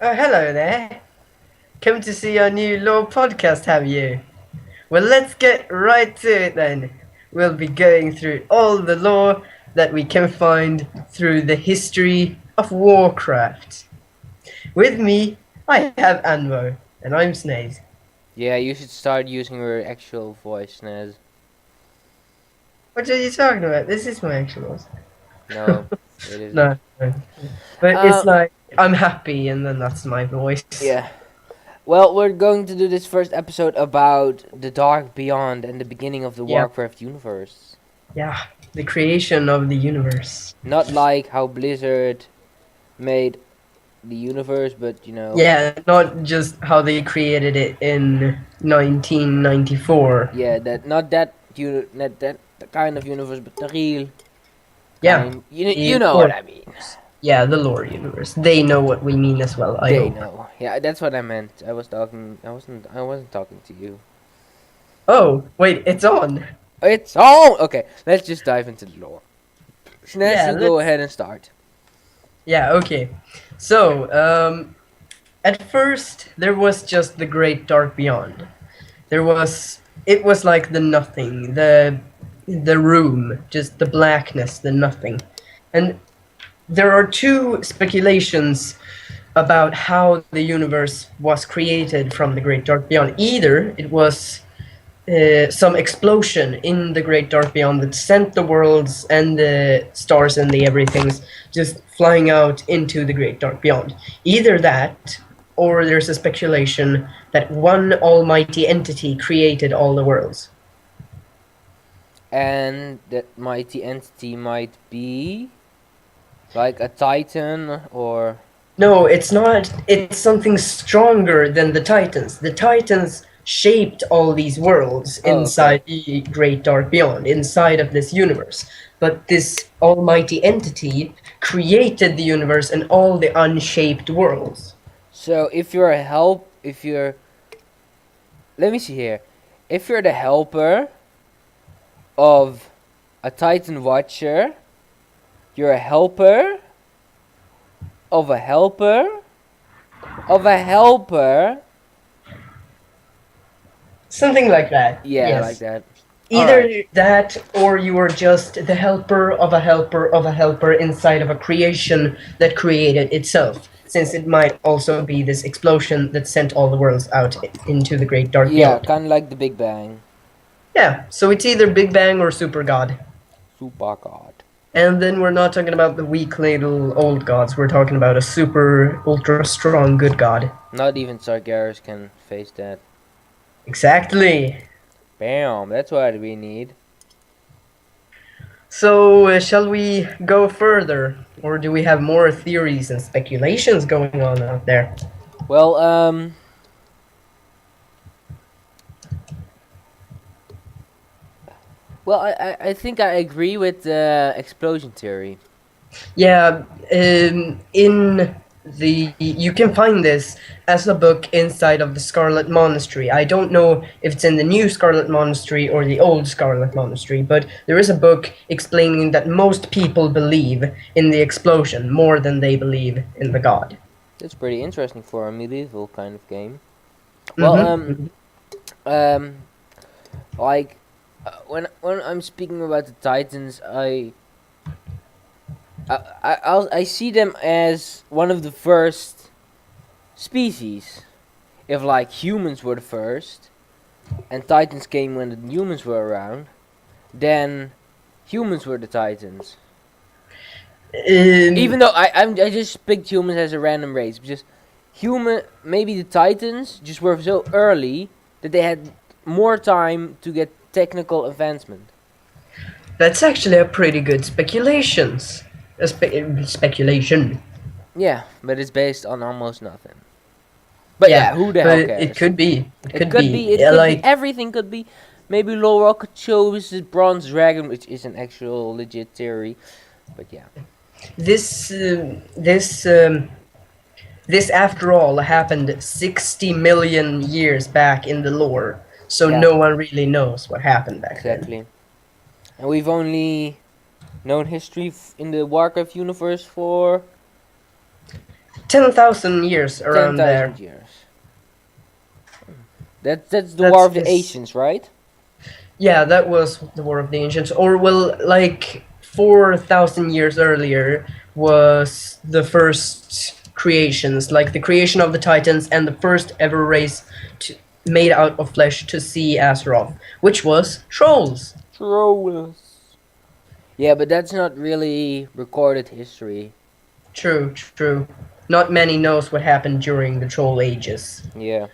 Oh, hello there. Come to see our new lore podcast, have you? Well, let's get right to it then. We'll be going through all the lore that we can find through the history of Warcraft. With me, I have Anvo, and I'm Snez. Yeah, you should start using your actual voice, Snez. What are you talking about? This is my actual voice. No, it isn't. No, no. But it's Uh, like, I'm happy, and then that's my voice. yeah. Well, we're going to do this first episode about the Dark Beyond and the beginning of the Yeah, Warcraft universe. yeah. The creation of the universe. Not like how Blizzard made the universe, but Yeah, not just how they created it in 1994. yeah, that not that not that the kind of universe, but the real Yeah, kind. You the know what lore I mean. universe. Yeah, the lore universe. They know what we mean as well, I They hope. know. Yeah, that's what I meant. I was talking. I wasn't talking to you. Oh, wait, it's on. It's all okay. Let's just dive into the lore. Snez, Yeah, you go let's. ahead and start. Yeah, okay. So, at first, there was just the Great Dark Beyond. It was like the nothing, the room, just the blackness, the nothing. And there are two speculations about how the universe was created from the Great Dark Beyond. Either it was some explosion in the Great Dark Beyond that sent the worlds and the stars and the everything's just flying out into the Great Dark Beyond. Either that, or there's a speculation that one almighty entity created all the worlds. And that mighty entity might be like a titan or No, it's not. It's something stronger than the Titans. The Titans shaped all these worlds oh, okay. inside the Great Dark Beyond, inside of this universe. But this almighty entity created the universe and all the unshaped worlds. So if you're let me see here. If you're the helper of a titan watcher, you're a helper of a helper of a helper. Something like that. Yeah, like Yes. that. All right. Either that or you are just the helper of a helper of a helper inside of a creation that created itself. Since it might also be this explosion that sent all the worlds out into the great dark Yeah, beyond. kind of like the Big Bang. Yeah, so it's either Big Bang or Super God. Super God. And then we're not talking about the weak little old gods, we're talking about a super ultra strong good god. Not even Sargeras can face that. Exactly. Bam, that's what we need. So, shall we go further? Or do we have more theories and speculations going on out there? Well, I think I agree with the explosion theory. Yeah, in you can find this as a book inside of the Scarlet Monastery. I don't know if it's in the new Scarlet Monastery or the old Scarlet Monastery, but there is a book explaining that most people believe in the explosion more than they believe in the god. That's pretty interesting for a medieval kind of game. Well, Mm-hmm. um, like when I'm speaking about the Titans, I see them as one of the first species. If like humans were the first, and Titans came when the humans were around, then humans were the Titans. Um, Even though I just picked humans as a random race, because maybe the Titans just were so early that they had more time to get technical advancement. that's actually a pretty good speculations. Speculation. Yeah, but it's based on almost nothing. But Yeah, yeah, who the but hell it cares? could be. It It could could be. be, it Yeah, could be, like everything could be. Maybe Laura could show this bronze dragon, which is an actual legit theory. But yeah. this. This, after all, happened 60 million years back in the lore, so Yeah, no one really knows what happened back then. exactly. And we've only known history in the Warcraft universe for 10,000 years Ten around thousand there. years. That's the War That's of the this. Ancients, right? Yeah, that was the War of the Ancients. Or, well, like 4,000 years earlier was the first creations, like the creation of the Titans and the first ever race made out of flesh to see Azeroth, which was trolls. Trolls. Yeah, but that's not really recorded history. True, true. Not many knows what happened during the troll ages. Yeah.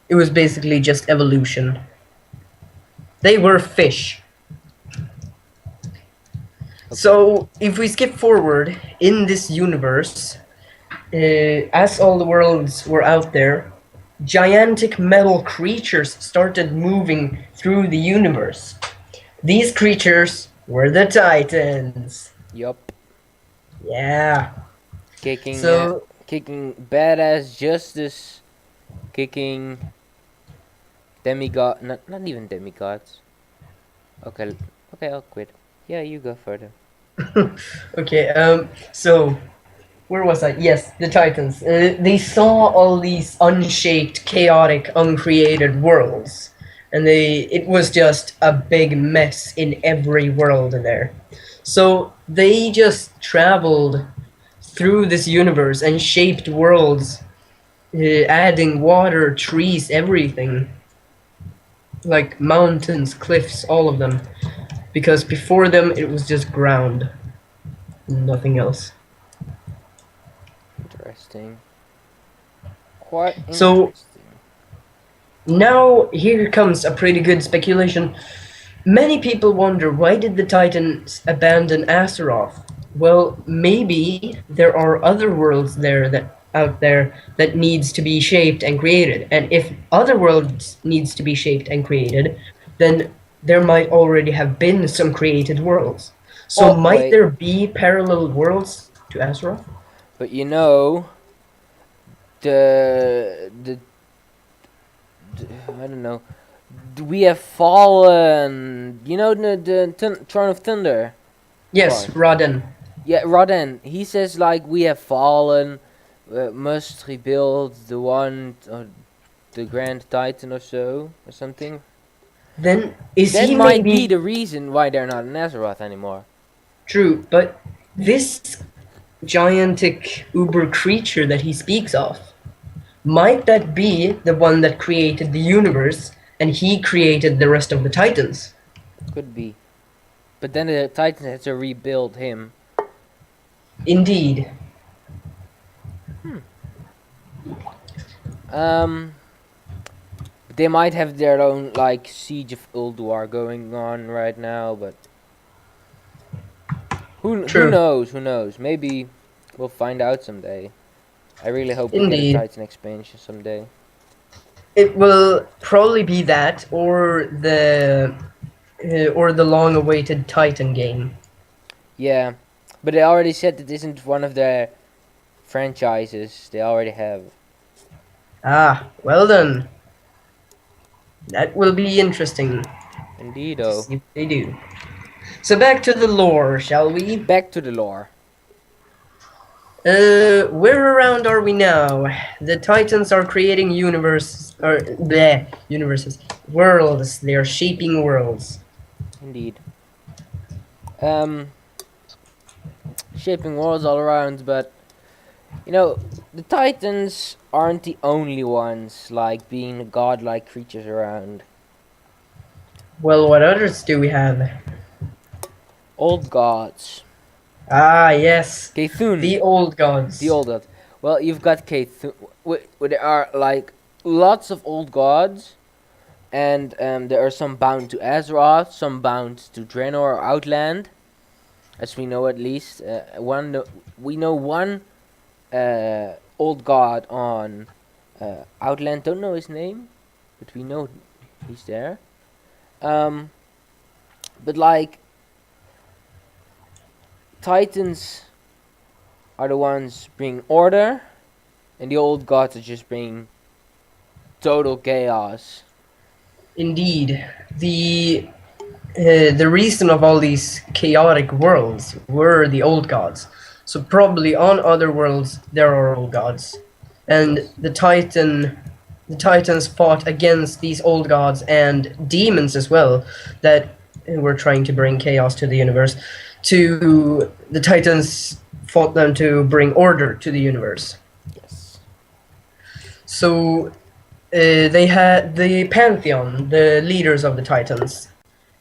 It was basically just evolution. They were fish. Okay. So, if we skip forward in this universe, as all the worlds were out there, gigantic metal creatures started moving through the universe. These creatures were the Titans. Yup. Yeah. Kicking, So, kicking badass justice. Kicking demigod. Not even demigods. Okay. Okay, I'll quit. Yeah, you go further. okay, so where was I? Yes, the Titans. They saw all these unshaped, chaotic, uncreated worlds, and it was just a big mess in every world there. So they just traveled through this universe and shaped worlds, adding water, trees, everything, like mountains, cliffs, all of them. Because before them it was just ground, nothing else. Interesting. Quite So interesting. now here comes a pretty good speculation. Many people wonder, why did the Titans abandon Azeroth? Well, maybe there are other worlds out there that needs to be shaped and created. And if other worlds needs to be shaped and created, then there might already have been some created worlds. So Oh might wait, there be parallel worlds to Azeroth? but you know the I don't know. We have fallen. You know the Throne of Thunder Yes, part. Raden. Yeah, Rodden. He says like we have fallen. Must rebuild the one or the Grand Titan or so or something. Then is That he might be maybe the reason why they're not in Azeroth anymore. true? But this gigantic uber creature that he speaks of, might that be the one that created the universe and he created the rest of the Titans? Could be. But then the Titans had to rebuild him. Indeed. Um, they might have their own like siege of Ulduar going on right now, but who True. knows? Who knows? Maybe we'll find out someday. I really hope we get a Indeed. Titan expansion someday. It will probably be that or the long-awaited Titan game. Yeah, but they already said that isn't one of their franchises they already have. Ah, well then. That will be interesting to Indeedo. see what they do. So back to the lore, shall we? Back to the lore. Where around are we now? The Titans are creating universes, worlds. They are shaping worlds. Indeed. Um, shaping worlds all around, but you know, the Titans aren't the only ones like being godlike creatures around. Well, what others do we have? Old gods. Ah, yes, Cthulhu. the old gods. The old gods. Well, you've got Cthulhu. There are like lots of old gods, and there are some bound to Azeroth, some bound to Draenor or Outland, as we know at least. We know one old god on Outland. Don't know his name, but we know he's there. But like Titans are the ones bringing order, and the old gods are just bringing total chaos. Indeed, the reason of all these chaotic worlds were the old gods. So probably on other worlds there are old gods, and the Titans fought against these old gods and demons as well that were trying to bring chaos to the universe. To the Titans fought them to bring order to the universe. Yes. So they had the Pantheon, the leaders of the Titans.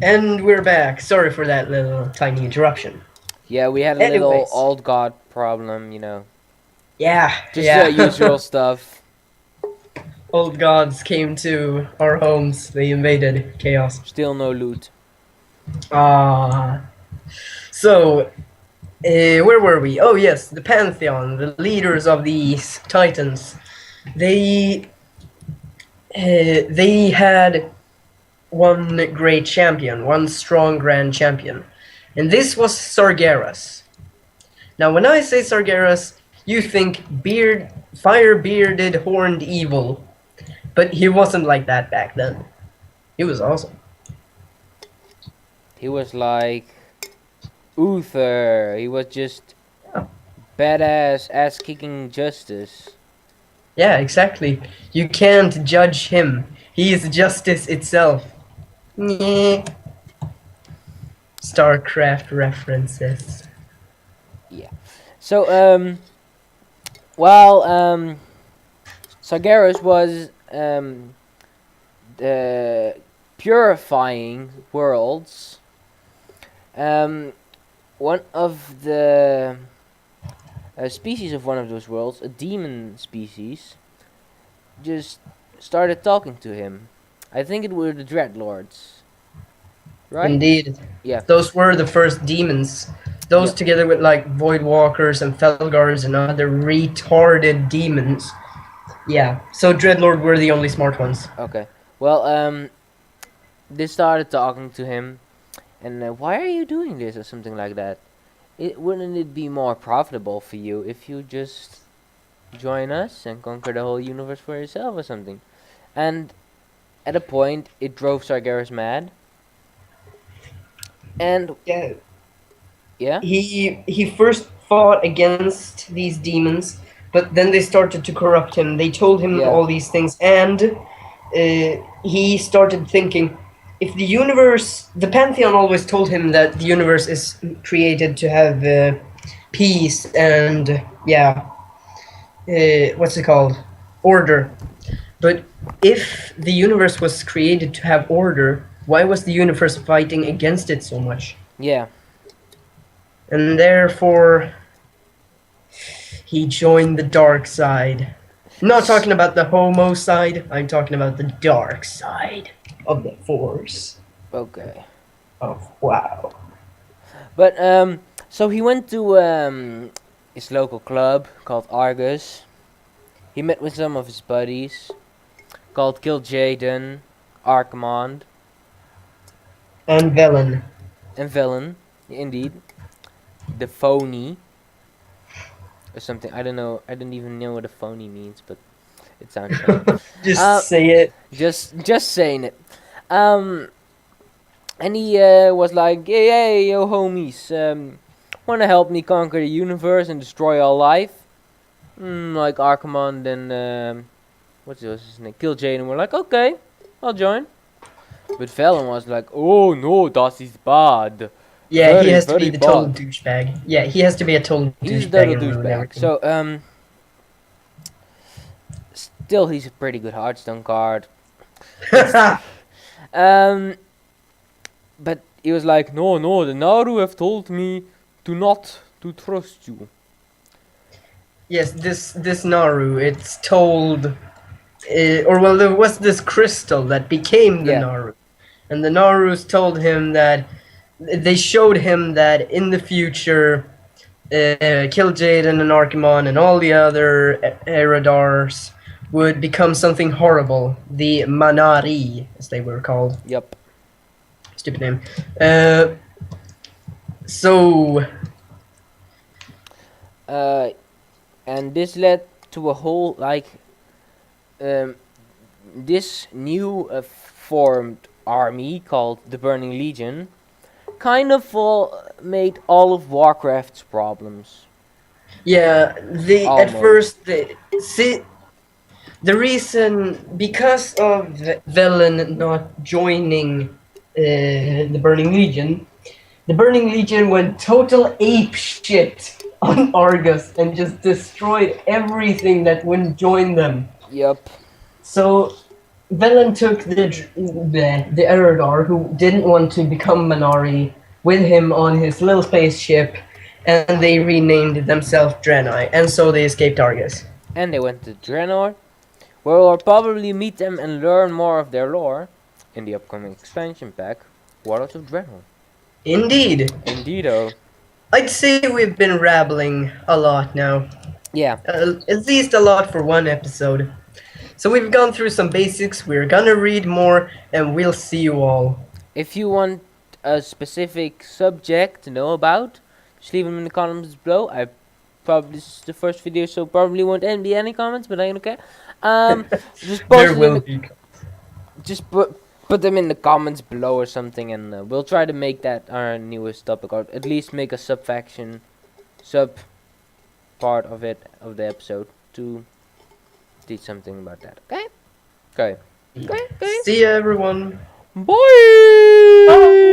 And we're back. Sorry for that little tiny interruption. Yeah, we had a little Anyways, old god problem, you know. yeah, Just the yeah. usual stuff. Old gods came to our homes. They invaded chaos. Still no loot. Ah. So, where were we? Oh yes, the Pantheon, the leaders of these Titans. They they had one great champion, one strong grand champion, and this was Sargeras. Now, when I say Sargeras, you think fire-bearded, horned evil, but he wasn't like that back then. He was awesome. He was like Uther. He was just Yeah, badass ass kicking justice. yeah, exactly. You can't judge him. He is justice itself. Nyeh. StarCraft references. Yeah. So while Sargeras was the purifying worlds, one of the species of one of those worlds, a demon species, just started talking to him. I think it were the Dreadlords, right? Indeed. Yeah. Those were the first demons. Those Yep. together with like Voidwalkers and Felguards and other retarded demons. Yeah. So Dreadlord were the only smart ones. Okay. Well, they started talking to him, and why are you doing this or something like that? Wouldn't it be more profitable for you if you just join us and conquer the whole universe for yourself or something? And at a point, it drove Sargeras mad. And Yeah. yeah, He first fought against these demons, but then they started to corrupt him. They told him yeah, all these things, and he started thinking, if the universe, the Pantheon always told him that the universe is created to have peace and yeah, what's it called, order. But if the universe was created to have order, why was the universe fighting against it so much? yeah. And therefore, he joined the dark side. I'm not talking about the homo side, I'm talking about the dark side of the force. Okay. Oh, wow. But so he went to his local club called Argus. He met with some of his buddies called Kil'jaeden, Archimonde, And Velen. and Velen, indeed. The phony or something. I don't know. I don't even know what a phony means, but it sounds funny. Just say it. Just saying it. And he was like, hey, yo, homies, wanna help me conquer the universe and destroy all life? Like Archimonde and what's his name? Kil'jaeden were like, okay, I'll join. But Velen was like, oh no, that is bad. Yeah, he Very, has to be very the total bad. douchebag. Yeah, he has to be a total He's a douchebag total and ruin douchebag. everything. So still he's a pretty good Hearthstone card. But he was like, no, the Naru have told me to not to trust you. Yes, this Naru, it's told, or well, there was this crystal that became the Yeah. Naru, and the Narus told him that they showed him that in the future, Kil'jaeden and Archimonde and all the other Eridars would become something horrible, the Manari, as they were called. Yep. Stupid name. So And this led to a whole this new formed army called the Burning Legion kind of made all of Warcraft's problems. Yeah, the at Almost. first the see the reason because of Velen not joining the Burning Legion, the Burning Legion went total ape shit on Argus and just destroyed everything that wouldn't join them. Yup. So Velen took the Eridar, who didn't want to become Manari, with him on his little spaceship, and they renamed themselves Draenei, and so they escaped Argus. And they went to Draenor, where we'll probably meet them and learn more of their lore in the upcoming expansion pack, Warlords of Draenor. Indeed. Indeedo. I'd say we've been rambling a lot now. Yeah. At least a lot for one episode. So we've gone through some basics, we're gonna read more, and we'll see you all. If you want a specific subject to know about, just leave them in the comments below. This is the first video, so probably won't be any comments, but I don't care. Just post There it will be. just put them in the comments below or something, and we'll try to make that our newest topic, or at least make a sub part of the episode to teach something about that. Okay. Okay. See ya, everyone. Bye.